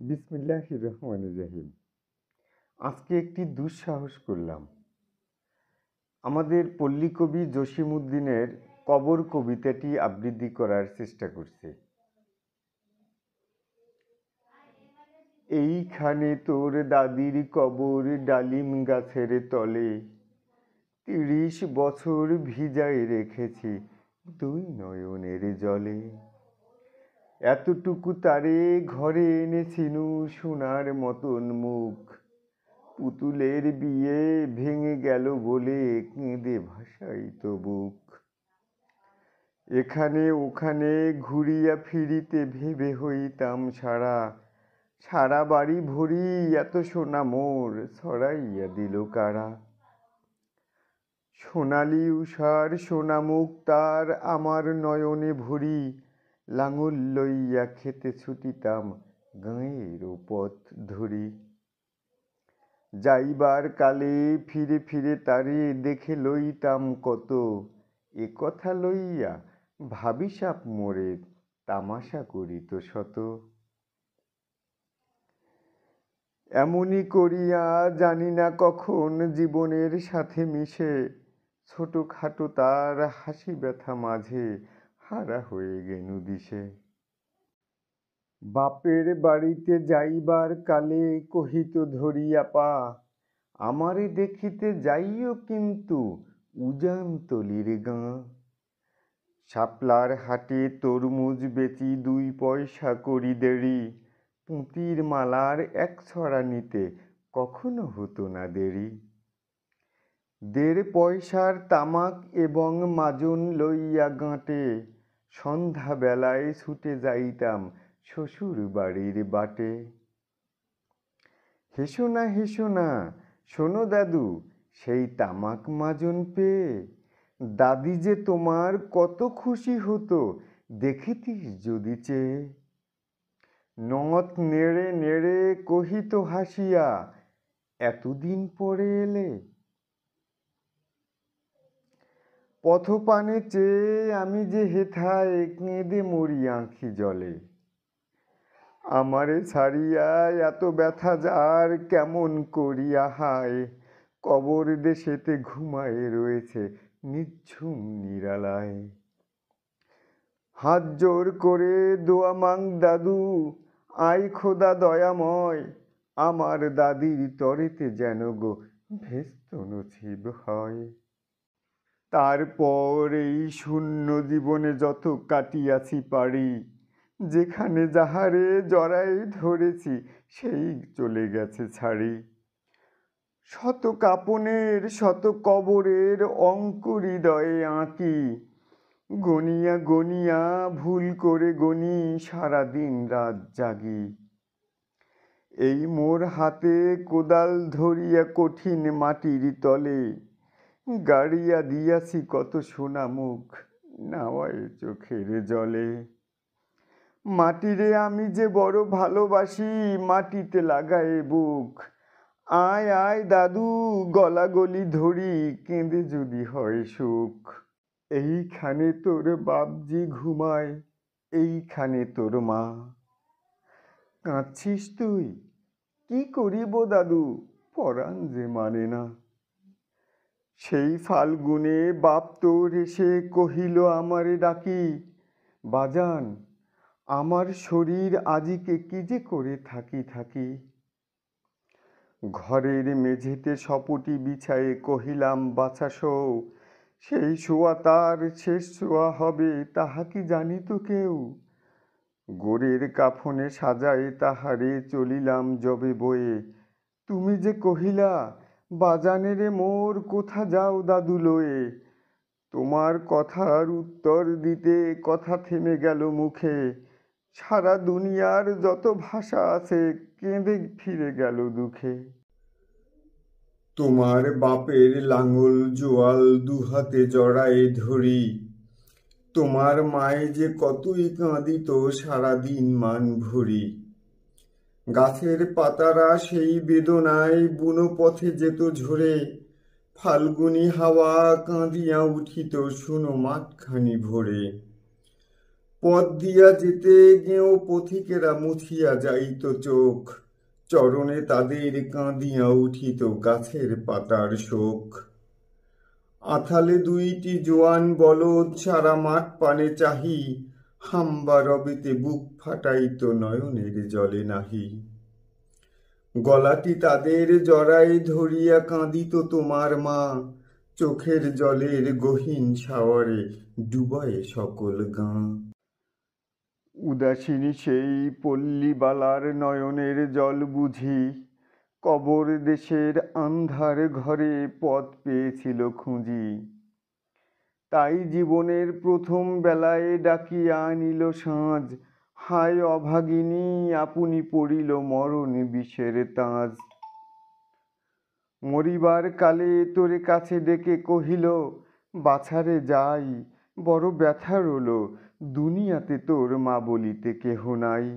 বিসমিল্লাহির রহমানির রহিম। আজকে একটি দুঃসাহস করলাম। আমাদের পল্লীকবি জসিমউদ্দিনের কবর কবিতাটি আবৃত্তি করার চেষ্টা করছি। এইখানে তোর দাদির কবর, ডালিম গাছের তলে, ৩০ বছর ভিজায় রেখেছি দুই নয়নের জলে। এতটুকু তারে ঘরে এনেছিনু সোনার মতন মুখ, পুতুলের বিয়ে ভেঙে গেল বলে কেঁদে ভাসাইত বুক। এখানে ওখানে ঘুরিয়া ফিরিতে ভেবে হইতাম সারা, সারা বাড়ি ভরি এত সোনা মোর ছড়াইয়া দিল কারা। সোনালি উষার সোনামুখ তার আমার নয়নে ভরি, লাঙল লইয়া খেতে ছুটিতাম গাঁয়ের পথ ধরি। যাইবার কালে ফিরে ফিরে তারে দেখে লইতাম কত, এ কথা লইয়া ভাবিসাপ মোরে তামাশা করিত শত। এমনি করিয়া জানি না কখন জীবনের সাথে মিশে, ছোটখাটো তার হাসি ব্যথা মাঝে হারা হয়ে গেনু দিশে। বাপের বাড়িতে যাইবার কালে কহিত ধরিয়া পা, আমারে দেখিতে যাইও কিন্তু উজানতলির গাঁ। শাপলার হাটে তরমুজ বেচি ২ পয়সা করি দেরি, পুঁতির মালার ১ ছড়া নিতে কখনো হতো না দেরি। ১.৫ পয়সার তামাক এবং মাজন লইয়া গাঁটে, সন্ধ্যাবেলায় ছুটে যাইতাম শ্বশুর বাড়ির বাটে। হেসো না হেসো না, শোনো দাদু, সেই তামাক মাজন পেয়ে দাদি যে তোমার কত খুশি হতো দেখিতিস যদি চেয়ে। নথ নেড়ে নেড়ে কহিত হাসিয়া, এতদিন পরে এলে। পথপানে চেয়ে আমি যে হেথায় কেঁদে মরি আঁখি জলে। আমারে ছাড়িয়া এত ব্যথা যার কেমন করিয়া হায়, কবর দেশেতে ঘুমায়ে রয়েছে নিঝুম নিরালায়। হাত জোর করে দোয়া মাং দাদু, আয় খোদা দয়াময়, আমার দাদির তরেতে যেন গো ভেস্ত নছিব হয়। তারপর এই শূন্য জীবনে যত কাটিয়াছি পারি, যেখানে যাহারে জড়াই ধরেছি সেই চলে গেছে ছাড়ি। শত কাপনের শত কবরের অঙ্ক হৃদয়ে আঁকি, গনিয়া গনিয়া ভুল করে গনি সারাদিন রাত জাগি। এই মোর হাতে কোদাল ধরিয়া কঠিন মাটির তলে, গাড়িয়া দিয়াছি কত সোনা মুখ নাওয়ায় চোখের জলে। মাটিরে আমি যে বড় ভালোবাসি, মাটিতে লাগায়ে বুক, আয় আয় দাদু গলাগলি ধরি কেঁদে যদি হয় সুখ। এইখানে তোর বাপজি ঘুমায়, এইখানে তোর মা। কাঁদছিস তুই? কি করিব দাদু, পরাণ যে মানে না। সেই ফাল্গুনে বাপ তোর এসে কহিল আমারে ডাকি, বাজান আমার শরীর আজিকে কি যে করে থাকি থাকি। ঘরের মেঝেতে সপটি বিছায়ে কহিলাম বাছা শোও, সেই শোয়া তার শেষ শোয়া হবে তাহা কি জানিত কেউ। গোরের কাফনে সাজায়ে তাহারে চলিলাম যবে বয়ে, তুমি যে কহিলা বাজানেরে মোর কোথা যাও দাদু লয়ে। তোমার কথার উত্তর দিতে কথা থেমে গেল মুখে, সারা দুনিয়ার যত ভাষা আছে কেঁদে ফিরে গেল দুঃখে। তোমার বাপের লাঙল জোয়াল দুহাতে জড়ায়ে ধরি, তোমার মায়ে যে কতই কাঁদিত সারাদিন মান ভরি। গাছের পাতারা সেই বেদনায় বুনো পথে যেত ঝরে, ফাল্গুনি হাওয়া কাঁদিয়া উঠিত শুনো মাঠখানি ভরে। পথ দিয়া যেতে গেও পথিকেরা মুছিয়া যাইত চোখ, চরণে তাদের কাঁদিয়া উঠিত গাছের পাতার শোক। আথালে দুইটি জোয়ান বলদ সারা মাঠ পানে চাহি, হাম্বা রবেতে বুক ফাটাইত নয়নের জলে নাহি। গলাটি তাদের জড়ায় ধরিয়া কাঁদিত তোমার মা, চোখের জলের গহীন শাওয়ারে ডুবায় সকল গাঁ। উদাসিনী সেই পল্লীবালার নয়নের জল বুঝি, কবর দেশের আন্ধার ঘরে পথ পেয়েছিল খুঁজি। তাই জীবনের প্রথম বেলায় ডাকিয়া আনিল সাঁঝ, হায় অভাগিনী আপনি পড়িল মরণ বিষের তাজ। মরিবার কালে তোরে কাছে ডেকে কহিল, বাছারে যাই বড় ব্যথা রলো, দুনিয়াতে তোর মা বলিতে কেহ নাই।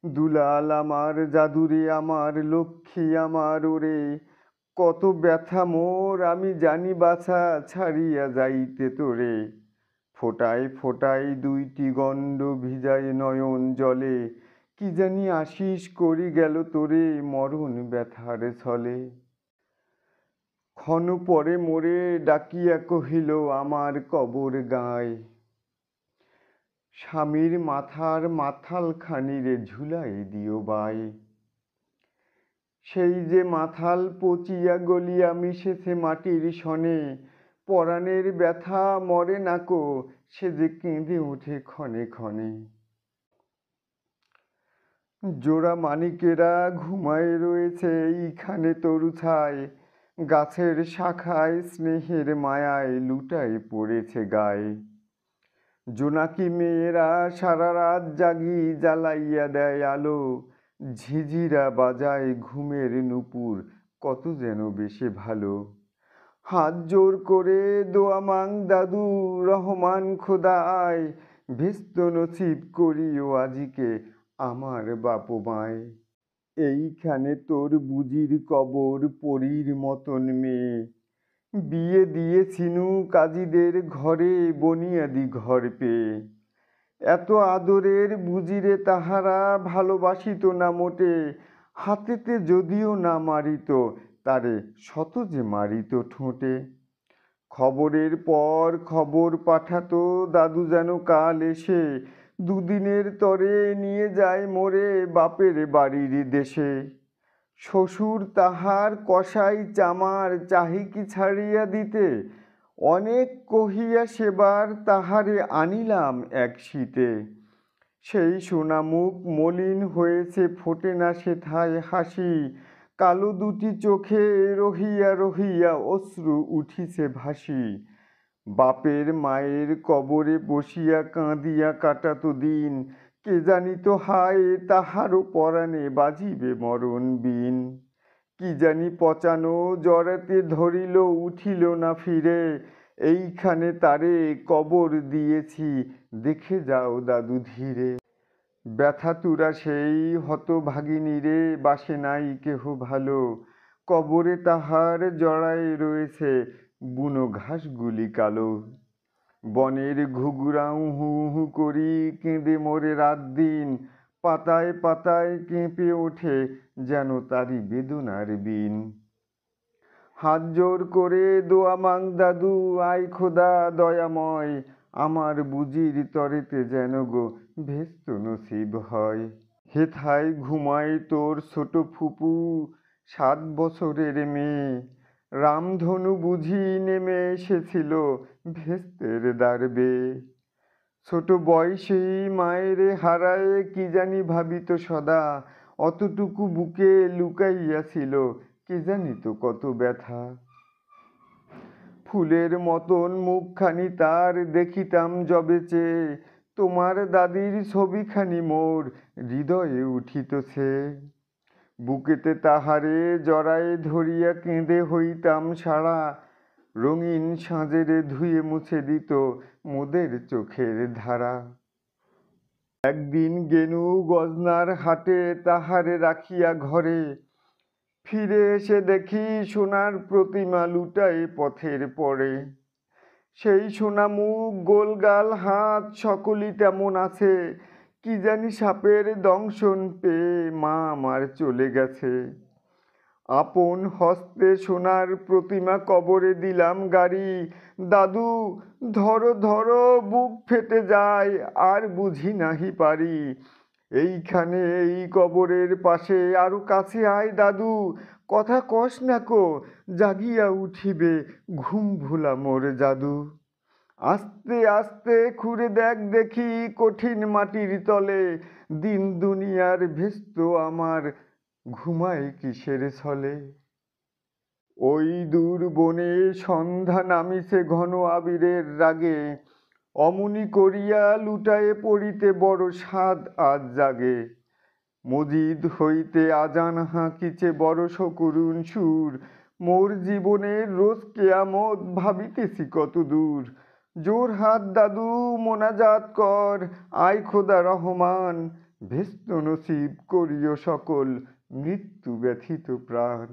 দুলাল আমার, জাদুরে আমার, লক্ষ্মী আমার ওরে, কত ব্যথা মোর আমি জানি বাছা, ছাড়িয়া যাইতে তোরে। ফোটায় ফোটায় দুইটি গণ্ড ভিজায় নয়ন জলে, কি জানি আশিস করি গেল তোরে মরণ ব্যথার ছলে। ক্ষণ পরে মোরে ডাকিয়া কহিল আমার কবর গায়, স্বামীর মাথার মাথাল খানিরে ঝুলাই দিও বাই। সেই যে মাথাল পচিয়া গলিয়া মিশেছে মাটির সনে, পরাণের ব্যথা মরে নাকো, সে যে কেঁদে ওঠে ক্ষণে ক্ষণে। জোড়া মানিকেরা ঘুমায় রয়েছে এইখানে তরু ছায়, গাছের শাখায় স্নেহের মায়ায় লুটায় পড়েছে গায়ে। জোনাকি মেয়েরা সারা রাত জাগি জ্বালাইয়া দেয় আলো, ঝিঝিরা বাজায় ঘুমের নুপুর কত যেন বেশে ভালো। হাত জোর করে দোয়া মাং দাদু রহমান খোদা আয়, ভেস্ত নসিব করিও আজিকে আমার বাপ মায়। এইখানে তোর বুজির কবর পরীর মতন মেয়ে, বিয়ে দিয়েছিনু কাজীদের ঘরে বনিয়াদি ঘর পেয়ে। এত আদরের বুজিরে তাহারা ভালোবাসিত না মোটে, হাতেতে যদিও না মারিত তারে শত যে মারিত ঠোঁটে। খবরের পর খবর পাঠাতো দাদু যেন কাল এসে, দুদিনের তরে নিয়ে যায় মোরে বাপের বাড়ির দেশে। শ্বশুর তাহার কসাই চামার চাহি কি ছাড়িয়া দিতে, অনেক কহিয়া সেবার তাহারে আনিলাম এক শীতে। সেই সোনামুখ মলিন হয়েছে ফোটে না সেথায় হাসি, কালো দুটি চোখে রহিয়া রহিয়া অশ্রু উঠিছে ভাসি। বাপের মায়ের কবরে বসিয়া কাঁদিয়া কাটাতো দিন, কে জানিত হায় তাহারও পরাণে বাজিবে মরণ বিন। কি জানি পচানো জড়াতে ধরিল উঠিল না ফিরে, এইখানে তারে কবর দিয়েছি দেখে যাও দাদু ধীরে। ব্যথাতুরা সেই হতভাগিনীরে বাসে নাই কেহ ভালো, কবরে তাহার জড়ায় রয়েছে বুনো ঘাসগুলি কালো। বনের ঘুঘুরা উহু উহু করি কেঁদে মোরে রাত দিন, পাতায় পাতায় কেঁপে ওঠে যেন তারি বেদনার বিন। হাত জোর করে দোয়া মাং দাদু আয় খোদা দয়াময়, আমার বুজির তরেতে যেন গো ভেস্ত নসিব হয়। হেথায় ঘুমায় তোর ছোট ফুপু 7 বছরের মেয়ে, রামধনু বুঝি নেমে এসেছিল ভেস্তের দ্বারবে। ছোট বয়সেই মায়েরে হারায় কি জানি ভাবিত সদা, অতটুকু বুকে লুকাইয়াছিল কে জানি তো কত ব্যথা। ফুলের মতন মুখখানি তার দেখিতাম যবে চেয়ে, তোমার দাদির ছবিখানি মোর হৃদয়ে উঠিতছে। বুকেতে তাহারে জড়ায় ধরিয়া কেঁদে হইতাম সারা, রঙিন সাঁজেরে ধুয়ে মুছে দিত মোদের চোখের ধারা। একদিন গেনু গজনার হাটে তাহারে রাখিয়া ঘরে, ফিরে এসে দেখি সোনার প্রতিমা লুটায় পথের পরে। সেই সোনা মুখ গোলগাল হাত সকলই তেমন আছে, কি জানি সাপের দংশন পেয়ে মা আমার চলে গেছে। আপন হস্তে সোনার প্রতিমা কবরে দিলাম গাড়ি, দাদু ধরো ধরো বুক ফেটে যায় আর বুঝি নাহি পারি। এইখানে এই কবরের পাশে আরো কাছে আয় দাদু, কথা কস না কো, জাগিয়া উঠিবে ঘুম ভোলা মোর জাদু। আস্তে আস্তে খুঁড়ে দেখ দেখি কঠিন মাটির তলে, দিন দুনিয়ার ভেস্ত আমার ঘুমায় কিসের ছলে। ওই দূর বনে সন্ধ্যা নামিছে ঘন আবিরের রাগে, অমনি করিয়া লুটায়ে পড়িতে বড় স্বাদ আজ জাগে। মজিদ হইতে আজান হাঁকিছে বড় সকরুণ সুর, মোর জীবনের রোজ কেয়ামত ভাবিতেছি কত দূর। জোর হাত দাদু মোনাজাত কর, আয় খোদা রহমান, ভেস্ত নসিব করিও সকল মৃত্যু ব্যথিত প্রাণ।